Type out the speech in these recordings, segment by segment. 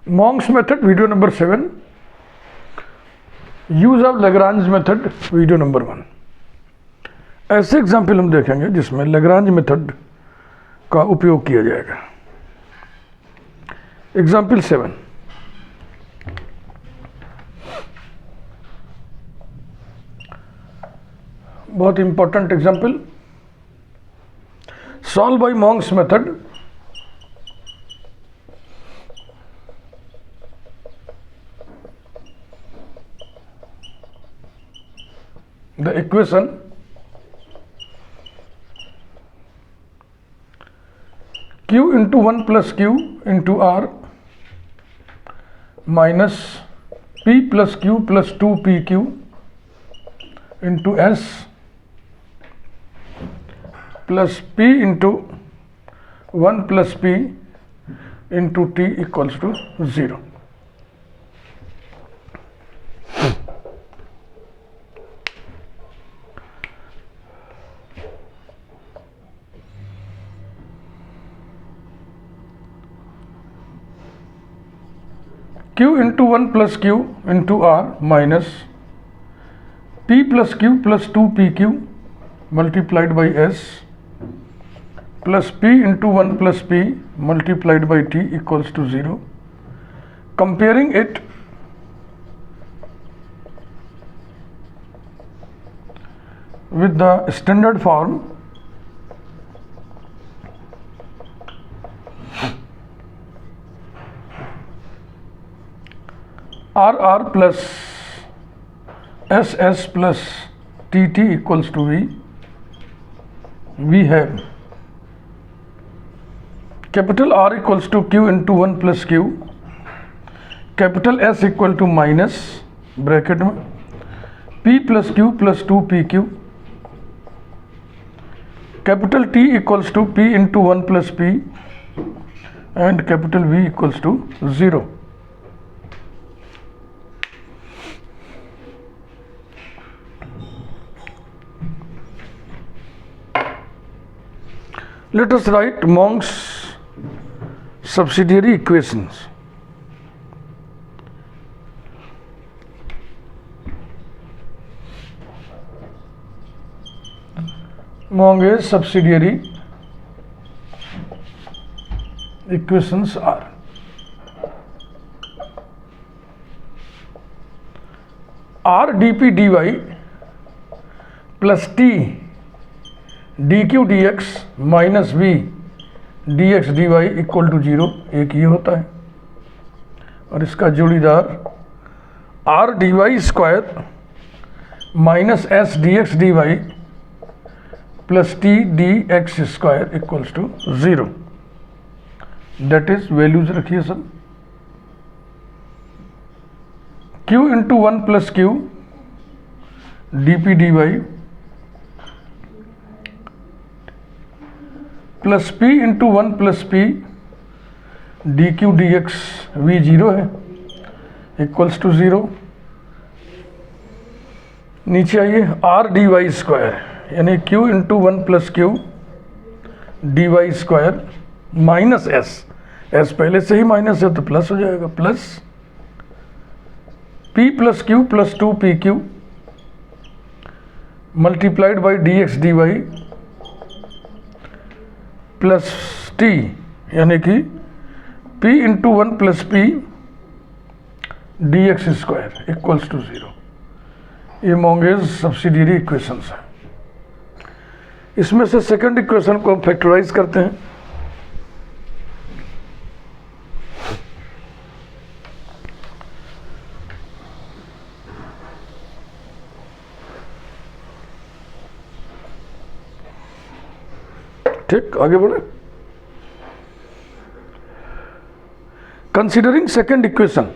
Monks method video number 7, use of Lagrange method video number 1। ऐसे example हम देखेंगे जिसमें लैग्रांज मेथड का उपयोग किया जाएगा। एग्जाम्पल 7, बहुत important example. Solve by Monks method. The equation q into 1 plus q into r minus p plus q plus 2pq into s plus p into 1 plus p into t equals to 0। q into 1 plus q into r minus p plus q plus 2pq multiplied by s plus p into 1 plus p multiplied by t equals to 0। Comparing it with the standard form RR plus SS plus TT equals to V, we have capital R equals to Q into 1 plus Q, capital S equal to minus bracket में P plus Q plus 2PQ, capital T equals to P into 1 plus P and capital V equals to 0। Let us write Monks subsidiary equations। Monks subsidiary equations are R dp dy plus t dq dx minus v dx dy equal to 0, एक ये होता है। और इसका जोड़ीदार r dy square minus s dx dy plus t dx square equals to 0। That is values रखिए सब। q into 1 plus q dp dy plus p into 1 plus p dq dx v 0 है इक्वल्स टू 0। नीचे आइए r dy square यानी q into 1 plus q dy square minus s पहले से ही minus है तो प्लस हो जाएगा, plus p plus q plus 2pq multiplied by dx dy plus t यानी कि p into 1 plus p dx square equals to 0। ये मोंगेज सब्सिडियरी इक्वेशंस है। इसमें से सेकंड इक्वेशन को हम फैक्टराइज करते हैं। ठीक, आगे बढ़े। Considering second equation,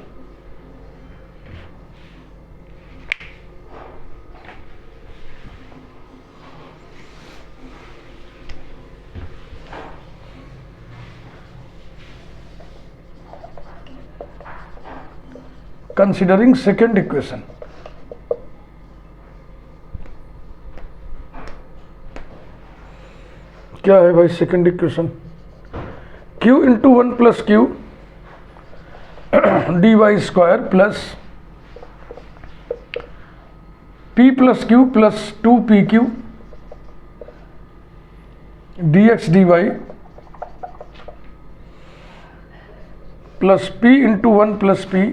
considering second equation क्या है भाई second equation? q into 1 plus q d y square plus p plus q plus 2pq dx dy plus p into 1 plus p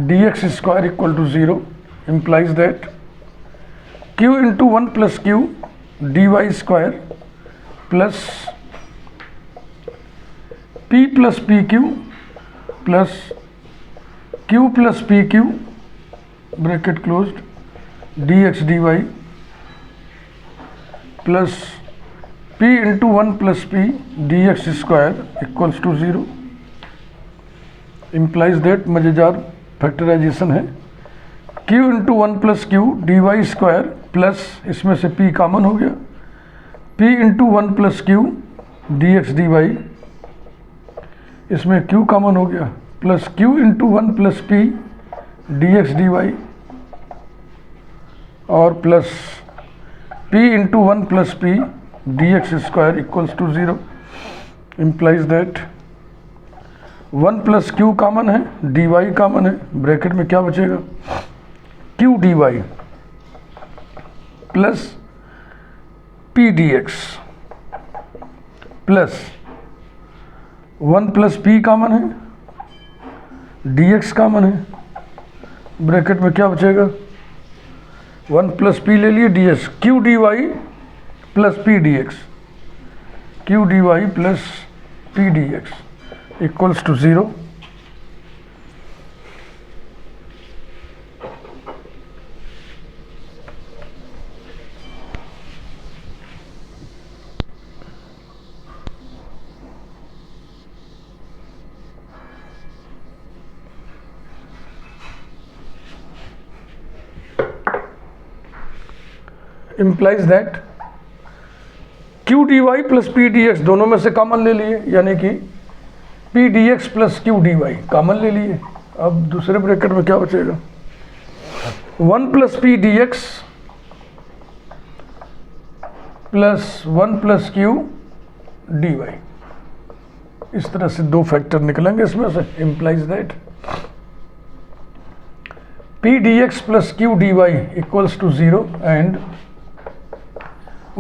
dx square equal to 0 implies that q into 1 plus q dy square plus p plus pq plus q plus pq bracket closed dx dy plus p into 1 plus p dx square equals to 0 implies that मजेदार factorisation है q into 1 plus q d y square plus इसमें से p common हो गया p into 1 plus q d x d y, इसमें q common हो गया plus q into 1 plus p d x d y और plus p into 1 plus p dx square equals to 0 implies that 1 plus q common है dy common है, bracket में क्या बचेगा q dy plus p dx plus 1 plus p common है dx common है, bracket में क्या बचेगा 1 प्लस p ले लिए ds q dy plus p dx q dy plus p dx equals to 0 implies that q dy plus p dx दोनों में से कॉमन ले लिए, यानी कि p dx plus q dy common ले लिए। अब दूसरे ब्रैकेट में क्या बचेगा 1 plus p dx plus 1 plus q dy, इस तरह से दो फैक्टर निकलेंगे इसमें से, implies that p dx plus q dy equals to 0 and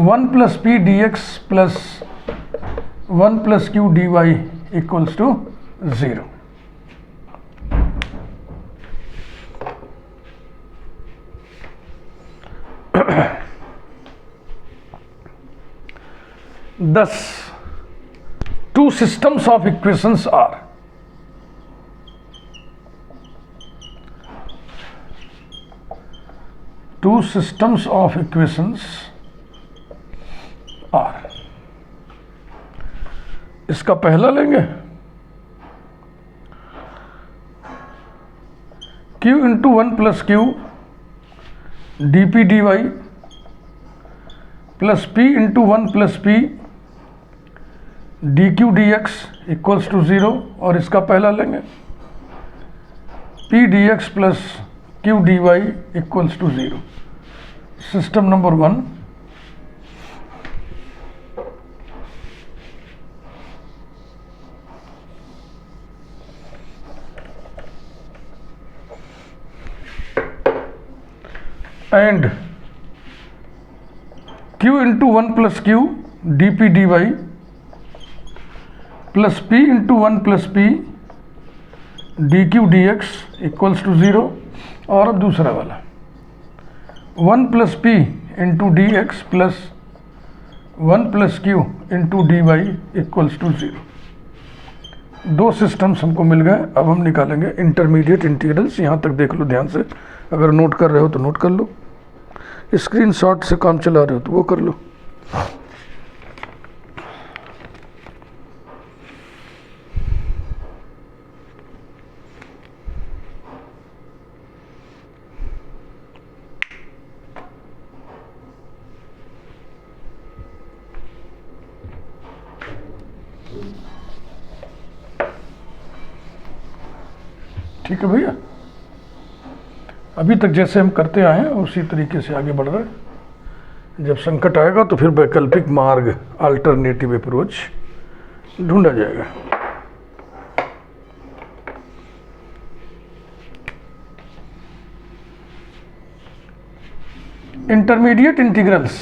1 plus p dx plus 1 plus q dy equals to 0। Thus, two systems of equations are इसका पहला लेंगे q into 1 plus q d p d y plus p into 1 plus p d q d x equals to 0, और इसका पहला लेंगे p d x plus q dy equals to 0। System number 1, and q into 1 plus q d p d y plus p into 1 plus p d q d x equals to 0, और अब दूसरा वाला 1 plus p into d x plus 1 plus q into d y equals to 0। दो systems हमको मिल गए। अब हम निकालेंगे इंटरमीडिएट इंटीग्रल्स। यहाँ तक देख लो ध्यान से, अगर नोट कर रहे हो तो नोट कर लो, स्क्रीनशॉट से काम चला रहे हो तो वो कर लो। ठीक है भैया, अभी तक जैसे हम करते आए हैं उसी तरीके से आगे बढ़ रहे हैं। जब संकट आएगा तो फिर वैकल्पिक मार्ग, अल्टरनेटिव अप्रोच ढूंढा जाएगा। इंटरमीडिएट इंटीग्रल्स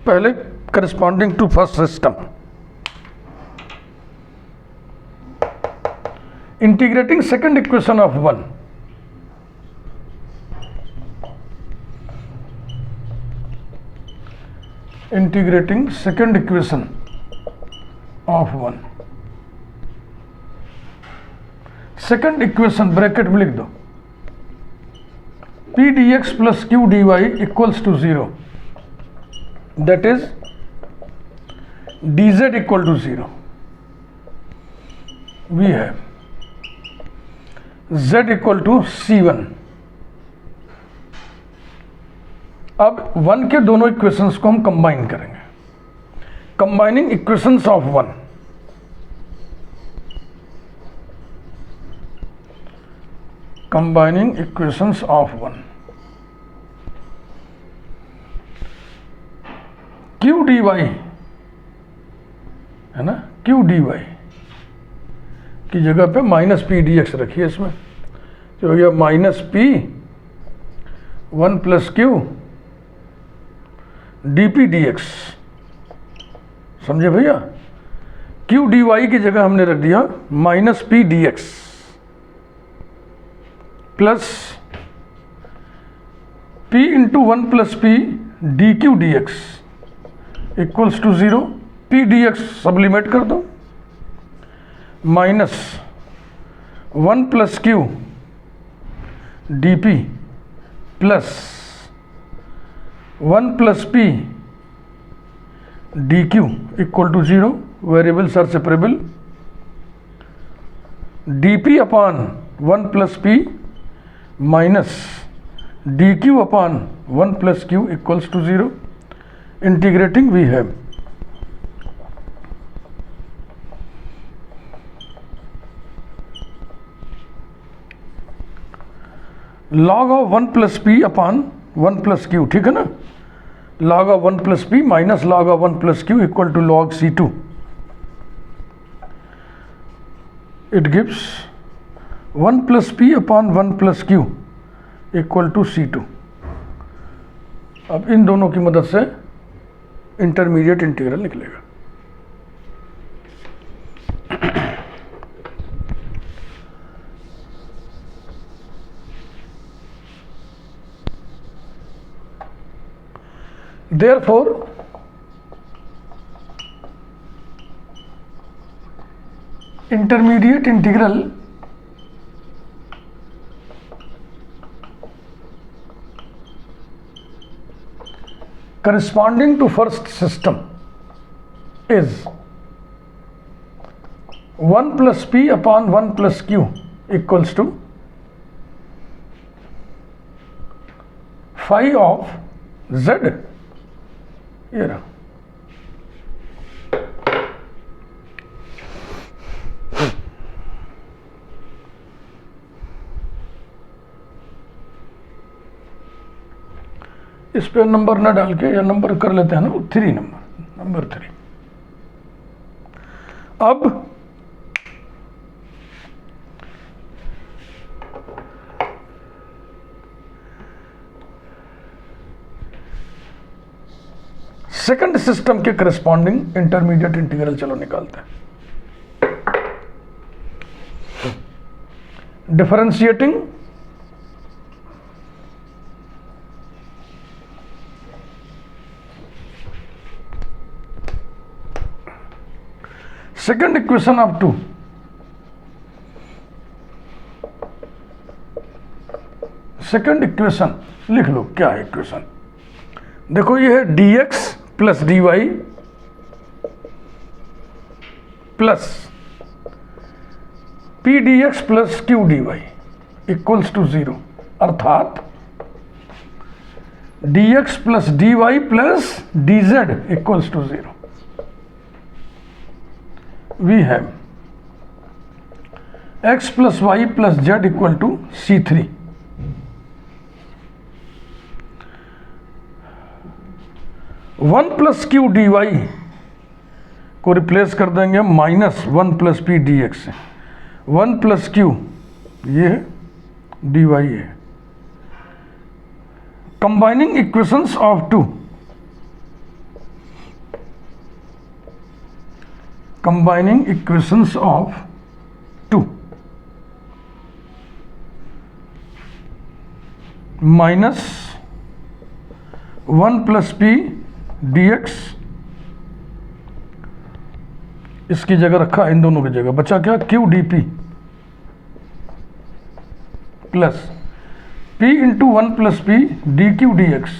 पहले corresponding to first system, integrating second equation of one, integrating second equation of one, second equation bracket में लिख दो, p d x plus q d y equals to 0, that is dz equal to 0. We have z equal to c1. अब 1 के दोनों equations को हम combine करेंगे, combining equations of 1, combining equations of 1, q d y है ना, Q d Y की जगह पे माइनस पी डी एक्स रखिए, इसमें तो हो गया minus P 1 plus q d p d x, समझे भैया। क्यू डी वाई की जगह हमने रख दिया minus p d x plus p into 1 plus p d q d x equals to 0, p d x sublimate कर दो, minus 1 plus q d p plus 1 plus p d q equal to 0, variables are separable, d p upon 1 plus p minus d q upon 1 plus q equals to 0. Integrating we have log of 1 plus p upon 1 plus q, ठीक है ना, log of 1 plus p minus log of 1 plus q equal to log c2. It gives 1 plus p upon 1 plus q equal to c2. अब इन दोनों की मदद से intermediate integral निकलेगा। Therefore, intermediate integral corresponding to first system is 1 plus p upon 1 plus q equals to phi of z. ये रहा, इस पे नंबर ना डाल के या नंबर कर लेते हैं ना, 3 नंबर 3. अब सेकंड सिस्टम के करस्पॉन्डिंग इंटरमीडिएट इंटीग्रल चलो निकालते हैं. Differentiating second equation of 2, second equation लिख लो. क्या है इक्वेशन? देखो ये है dx plus dy plus p d x plus q d y equals to 0, अर्थात dx plus dy plus dz equals to 0. We have x plus y plus z equal to C3. 1 plus q d y को replace कर देंगे minus 1 plus p d x से। 1 plus q ये d y है। Combining equations of two, combining equations of two minus 1 plus p d x, इसकी जगह रखा इन दोनों की जगह, बचा क्या q d p plus p into 1 plus p d q d x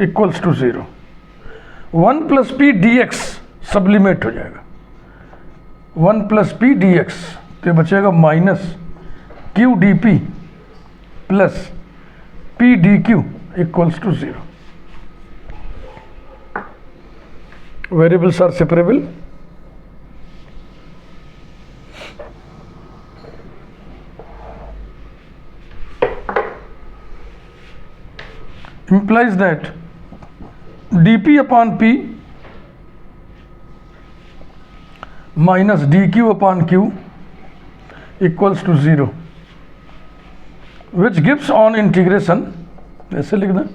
equals to 0। 1 plus p d x sublimate हो जाएगा, 1 प्लस पी डी एक्स तो बचेगा minus q d p plus p d q equals to 0। Variables are separable. implies that dp upon p minus dq upon q equals to 0, which gives on integration, ऐसे लिख दें,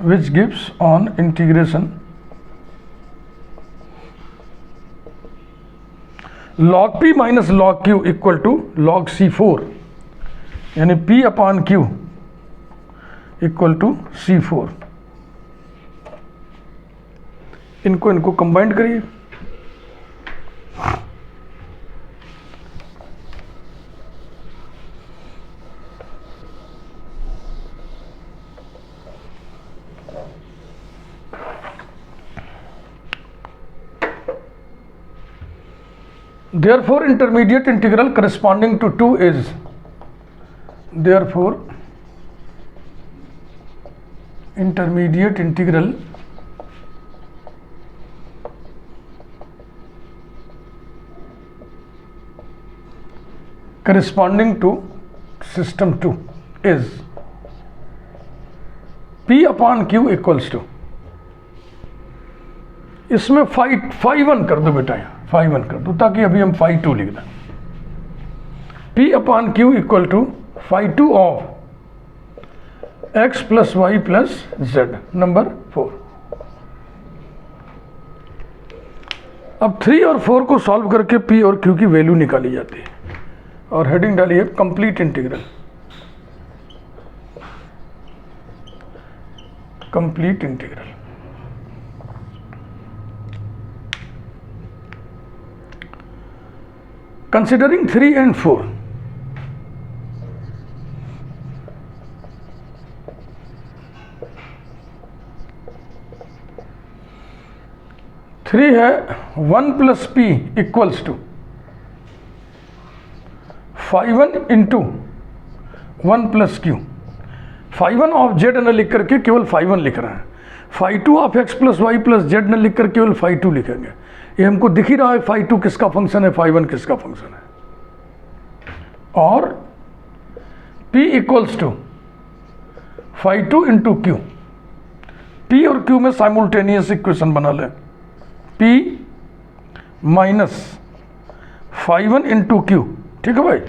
which gives on integration log p minus log q equal to log c4, यानी p upon q equal to C4। इनको combined करिए, therefore intermediate integral corresponding to 2 is, therefore intermediate integral corresponding to system 2 is P upon Q equals to, इसमें phi 1 कर दो बेटा, यहाँ phi 1 कर दो ताकि अभी हम फाई 2 लिख दें। P upon Q equal to phi 2 of x plus y plus z, number 4। अब 3 और 4 को सॉल्व करके p और q की वैल्यू निकाली जाती है और हेडिंग डाली है complete integral, complete integral. Considering 3 and 4, three है 1 plus p equals to phi 1 into 1 plus q. Phi 1 of z न लिख करके केवल फाई 1 लिख रहे हैं, phi 2 of x plus y plus z न लिख कर केवल फाई 2 लिखेंगे। ये हमको दिख ही रहा है फाई 2 किसका फंक्शन है, फाई 1 किसका फंक्शन है। और p equals to phi 2 into q, p और q में साइमुलटेनियस इक्वेशन बना लें, p minus phi 1 into q, ठीक है भाई,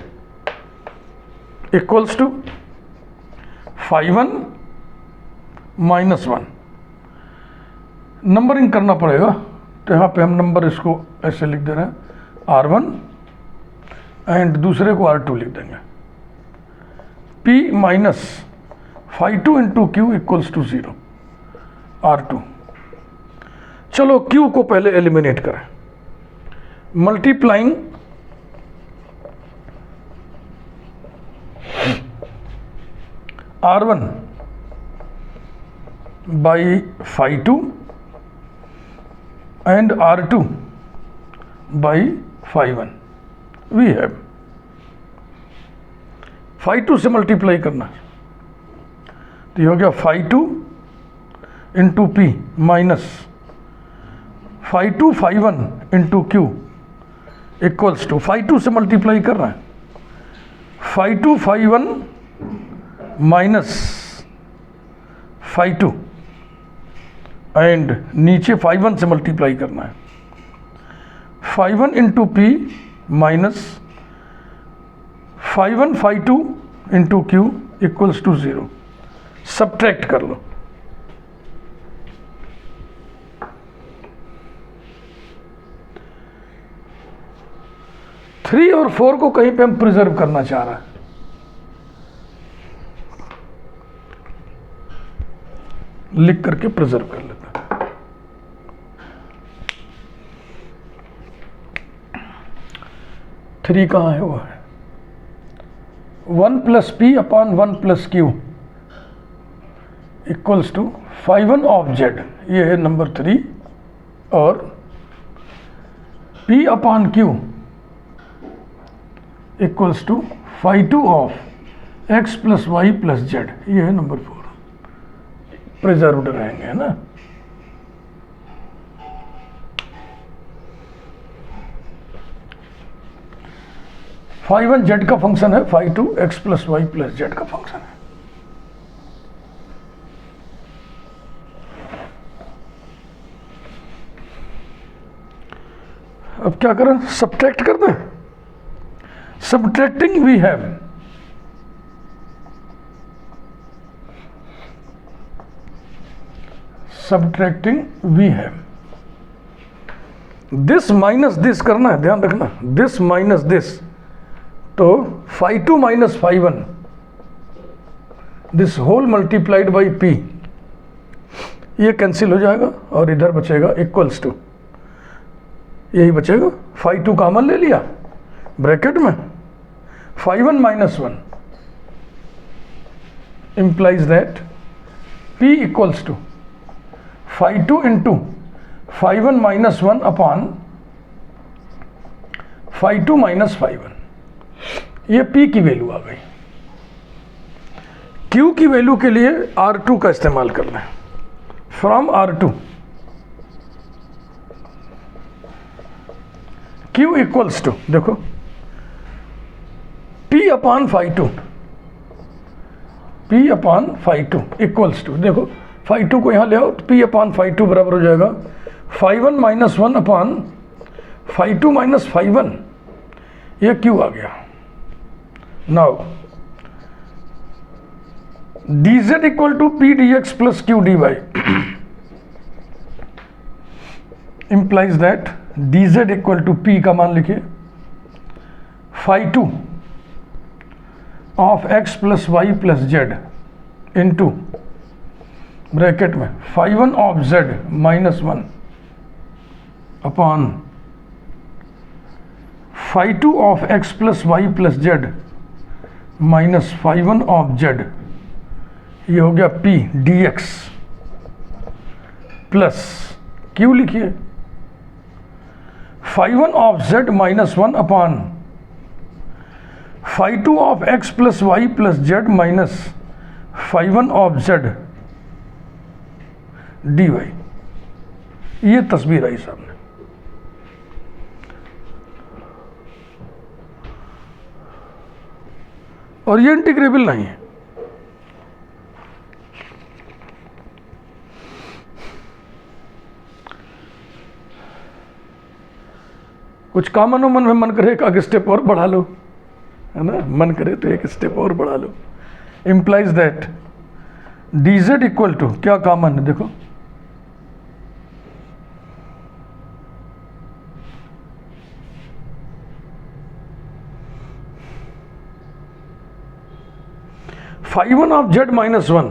equals to phi 1 minus 1। Numbering करना पड़ेगा तो यहाँ पे हम नंबर इसको ऐसे लिख दे रहे हैं R1 एंड दूसरे को R2 लिख देंगे। P minus phi 2 into q equals to 0 R2। चलो Q को पहले एलिमिनेट करें, multiplying R1 by phi 2 and R2 by phi 1, we have phi 2 से मल्टीप्लाई करना, तो ये हो गया phi 2 into p minus phi 2 phi 1 into q equals to phi 2 से मल्टीप्लाई कर रहे हैं, phi 2 phi 1 minus phi 2 and नीचे फाई 1 से मल्टीप्लाई करना है। Phi 1 into p minus phi 1 phi 2 into q equals to 0। Subtract कर लो। थ्री और 4 को कहीं पे हम प्रिजर्व करना चाह रहे हैं। लिख करके प्रिजर्व कर लेते हैं। 3 कहाँ है? वो है 1 plus p upon 1 plus q equals to phi 1 of z, ये है नंबर 3, और p upon q equals to phi 2 of x plus y plus z, ये है नंबर 4। प्रिजर्व्ड रहेंगे, है ना। फाई 1 जेड का फंक्शन है, phi 2 x plus y plus z का फंक्शन है। अब क्या करें? सब्ट्रैक्ट कर दें। Subtracting we have this minus this करना है, ध्यान रखना, दिस माइनस दिस, तो phi 2 minus phi 1, this whole multiplied by p, ये कैंसिल हो जाएगा और इधर बचेगा इक्वल्स टू, यही बचेगा। फाई 2 कॉमन ले लिया ब्रैकेट में, phi 1 minus 1 implies that p equals to phi 2 into phi 1 minus 1 upon phi 2 minus phi 1, ये p की वैल्यू आ गई। q की वैल्यू के लिए R2 का इस्तेमाल करना है। From R2 q equals to, देखो p upon phi 2, p upon phi 2 equals to, देखो फाई 2 को यहाँ ले आओ तो p अपॉन फाई 2 बराबर हो जाएगा phi 1 minus 1 upon phi 2 minus phi 1, ये q आ गया। Now dz equal to p dx plus q dy implies that dz equal to p का मान लिखिए phi 2 of x plus y plus z into bracket में phi 1 of z minus 1 upon phi 2 of x plus y plus z minus phi 1 of z, ये हो गया p dx plus q लिखिए phi 1 of z minus 1 upon phi 2 of x plus y plus z minus phi 1 of z dy, ये तस्वीर आई सामने। और ये integrable नहीं है। कुछ कॉमन मन में मन करे एक स्टेप और बढ़ा लो, है ना, मन करे तो एक स्टेप और बढ़ा लो। Implies that dz equal to, क्या कॉमन है देखो, phi 1 of z minus 1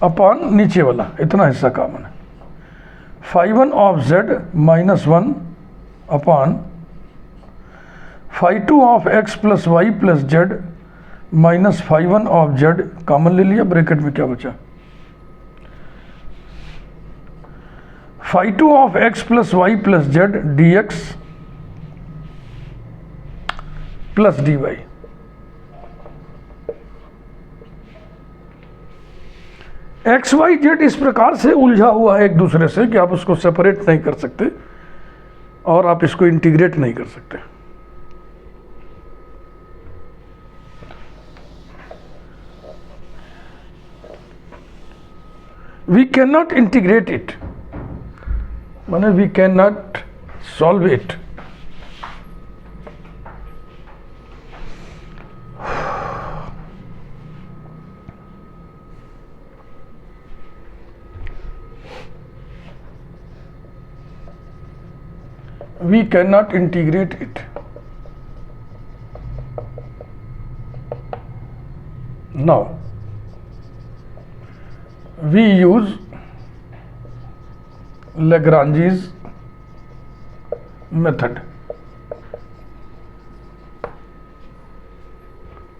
upon नीचे वाला इतना हिस्सा कॉमन है, phi 1 of z minus 1 upon phi 2 of x plus y plus z minus phi 1 of z common ले लिया, ब्रैकेट में क्या बचा, phi 2 of x plus y plus z dx plus dy। X y z इस प्रकार से उलझा हुआ है एक दूसरे से कि आप उसको सेपरेट नहीं कर सकते और आप इसको इंटीग्रेट नहीं कर सकते। We can not integrate it, माने we can not solve it. We cannot integrate it. Now, we use Lagrange's method.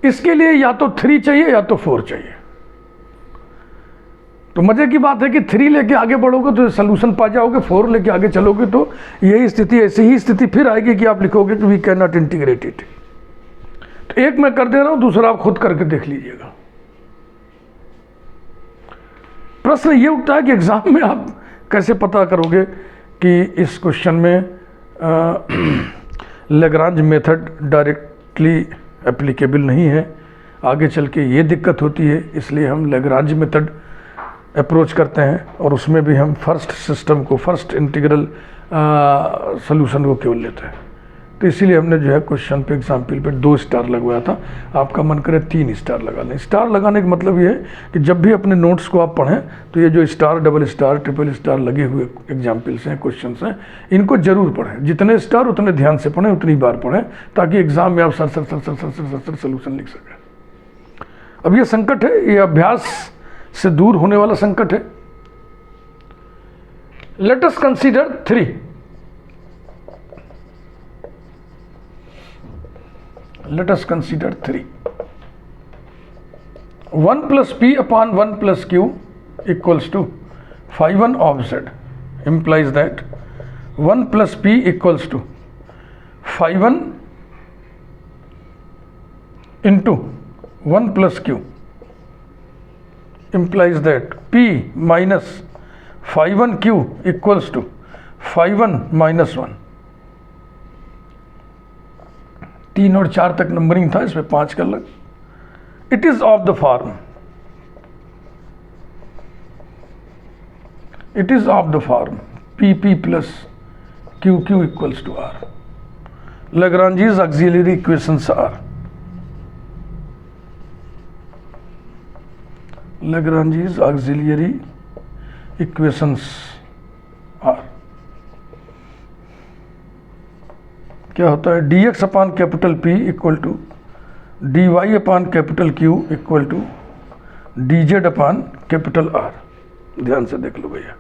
इसके लिए या तो 3 चाहिए या तो 4 चाहिए। तो मजे की बात है कि 3 लेके आगे बढ़ोगे तो सोल्यूशन पा जाओगे, 4 लेके आगे चलोगे तो यही स्थिति, ऐसी ही स्थिति फिर आएगी कि आप लिखोगे कि we can not integrate it. तो एक मैं कर दे रहा हूं, दूसरा आप खुद करके देख लीजिएगा। प्रश्न ये उठता है कि एग्जाम में आप कैसे पता करोगे कि इस क्वेश्चन में लैग्रांज मेथड डायरेक्टली एप्लीकेबल नहीं है, आगे चल के ये दिक्कत होती है, इसलिए हम लैग्रांज मेथड अप्रोच करते हैं और उसमें भी हम फर्स्ट सिस्टम को, फर्स्ट इंटीग्रल सॉल्यूशन को केवल लेते हैं। तो इसीलिए हमने जो है क्वेश्चन पे एग्जाम्पल पे 2 स्टार लगवाया था। आपका मन करे 3 स्टार लगा लें। स्टार लगाने का मतलब ये है कि जब भी अपने नोट्स को आप पढ़ें तो ये जो star, double star, triple star लगे हुए एग्जाम्पल्स हैं, क्वेश्चन हैं, इनको जरूर पढ़ें। जितने स्टार उतने ध्यान से पढ़ें, उतनी बार पढ़ें, ताकि एग्जाम में आप सर सोल्यूशन लिख सकें। अब ये संकट है, ये अभ्यास से दूर होने वाला संकट है। Let us consider 3। Let us consider 3. 1 plus p upon 1 plus q equals to phi 1 of z, implies that 1 plus p equals to phi 1 into 1 plus q, implies that p minus phi 1 q equals to phi 1 minus 1। 3 और 4 तक numbering था, इसमें 5 कर लग। It is of the form, it is of the form p p plus q q equals to r. Lagrange's auxiliary equations are, Lagrange's auxiliary equations are, क्या होता है, dx upon capital P equal to dy upon capital Q equal to dz upon capital R। ध्यान से देख लो भैया।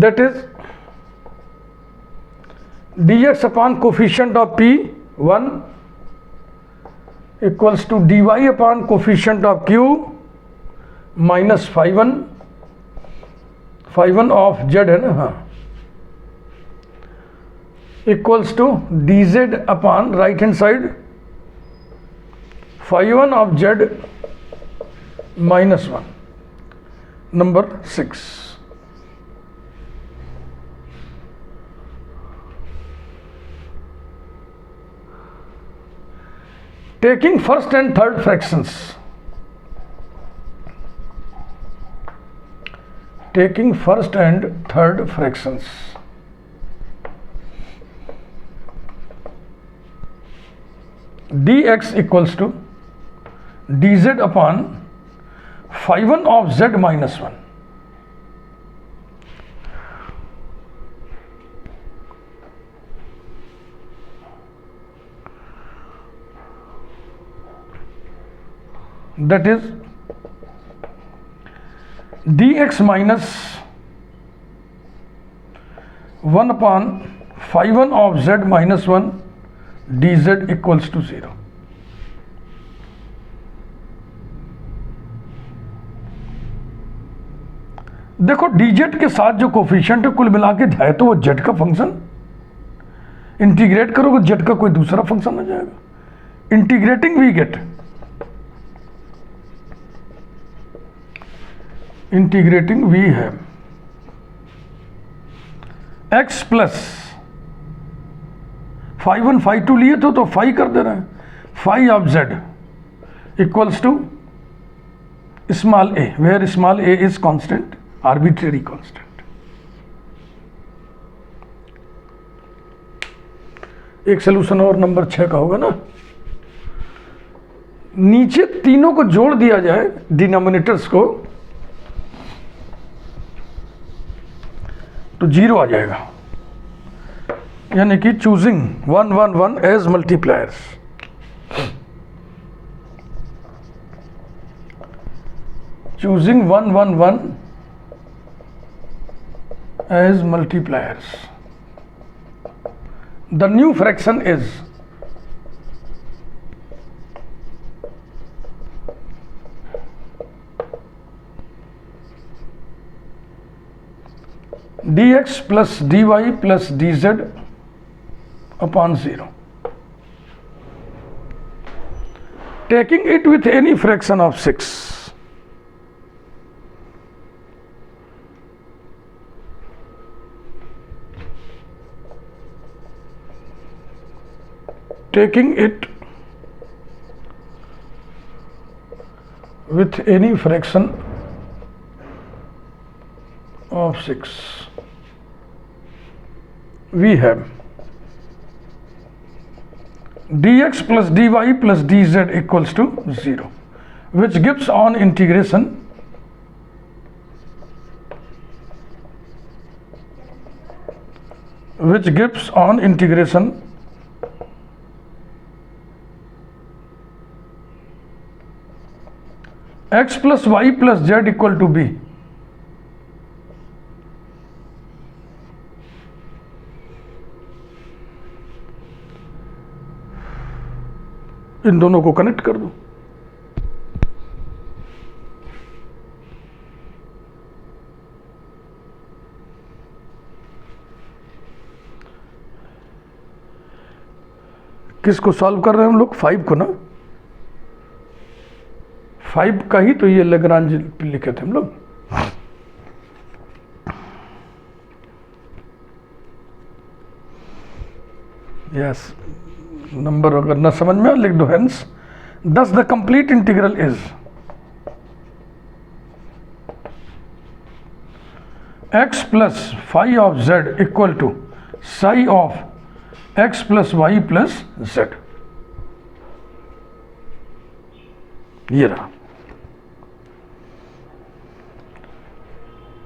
That is dx upon coefficient of P1 equals to dy upon coefficient of Q minus phi 1 of z है ना, हाँ, equals to dz upon right hand side phi 1 of z minus 1। Number 6। Taking first and third fractions, taking first and third fractions, dx equals to dz upon phi 1 of z minus 1। That is dx minus 1 upon phi 1 of z minus 1 dz equals to 0। देखो dz के साथ जो coefficient है कुल मिला के है तो वो z का फंक्शन, इंटीग्रेट करोगे z का कोई दूसरा फंक्शन आ जाएगा। Integrating we get, integrating we है x प्लस फाइव 1 फाइव 2 लिए तो फाइव कर दे रहे हैं, five of z equals to small a, where small a is constant, arbitrary constant. एक सोल्यूशन और नंबर 6 का होगा ना, नीचे तीनों को जोड़ दिया जाए डिनोमिनेटर्स को तो 0 आ जाएगा, यानी कि choosing 1 1 1 as multipliers, choosing 1 1 1 as multipliers. The new fraction is dx plus dy plus dz upon 0. Taking it with any fraction of 6. Taking it with any fraction of 6, we have dx plus dy plus dz equals to 0, which gives on integration x plus y plus z equal to b. इन दोनों को connect कर दो, किसको solve कर रहे हैं हम लोग? 5 को ना, 5 का ही तो ये लैग्रांज लिखे थे हम लोग। यस, नंबर अगर ना समझ में लिख दो hence. Thus the complete integral is x plus five of z equal to psi of x plus y plus z। ये रहा,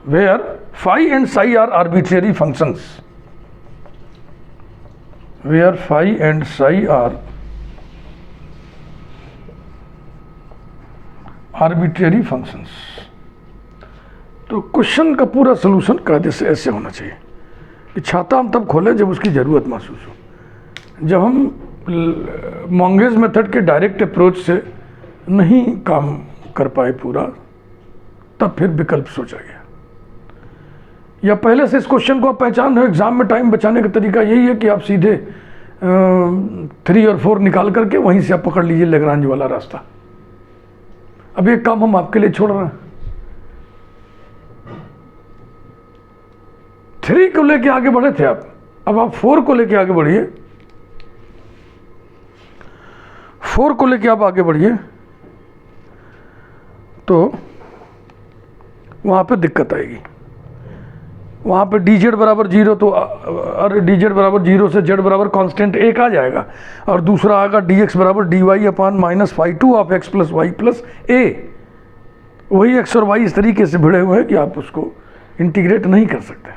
where phi and psi are arbitrary functions, where phi and psi are arbitrary functions। तो question का पूरा solution कायदे से ऐसे होना चाहिए कि छाता हम तब खोलें जब उसकी ज़रूरत महसूस हो। जब हम मोंगेज मेथड के डायरेक्ट अप्रोच से नहीं काम कर पाए पूरा, तब फिर विकल्प सोचा गया, या पहले से इस क्वेश्चन को आप पहचान रहे हो। एग्जाम में टाइम बचाने का तरीका यही है कि आप सीधे 3 और 4 निकाल करके वहीं से आप पकड़ लीजिए लैग्रांज वाला रास्ता। अब एक काम हम आपके लिए छोड़ रहे हैं, 3 को लेके आगे बढ़े थे आप, अब आप 4 को लेके आगे बढ़िए, 4 को लेके आप आगे बढ़िए, तो वहाँ पे दिक्कत आएगी। वहाँ पे dz बराबर 0, तो अरे dz बराबर 0 से z बराबर कांस्टेंट 1 आ जाएगा, और दूसरा आएगा dx बराबर dy upon minus five 2 of x plus y plus a. वही x और y इस तरीके से भिड़े हुए हैं कि आप उसको इंटीग्रेट नहीं कर सकते।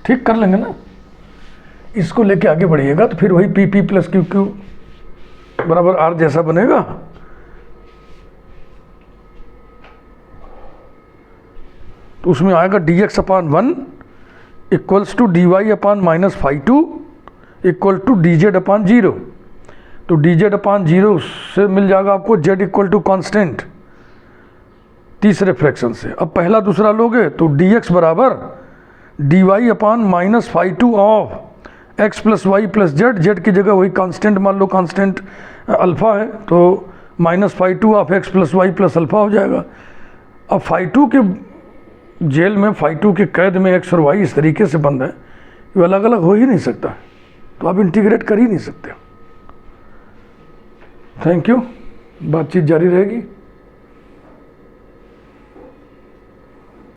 ठीक कर लेंगे ना, इसको लेके आगे बढ़िएगा तो फिर वही p p plus q q बराबर आर जैसा बनेगा। तो उसमें आएगा dx upon 1 equals to dy upon minus five 2 equal to dz upon 0। तो डी जेड अपान 0 से मिल जाएगा आपको जेड इक्वल टू कॉन्स्टेंट तीसरे फ्रैक्शन से। अब पहला दूसरा लोगे तो डी एक्स बराबर d y upon minus phi two of x plus y plus z, z की जगह वही कांस्टेंट मान लो, कांस्टेंट अल्फ़ा है तो minus phi two of x plus y plus alpha हो जाएगा। अब फाई टू के जेल में, फाई टू के कैद में एक्स और वाई इस तरीके से बंद है, ये अलग अलग हो ही नहीं सकता, तो आप इंटीग्रेट कर ही नहीं सकते। थैंक यू, बातचीत जारी रहेगी।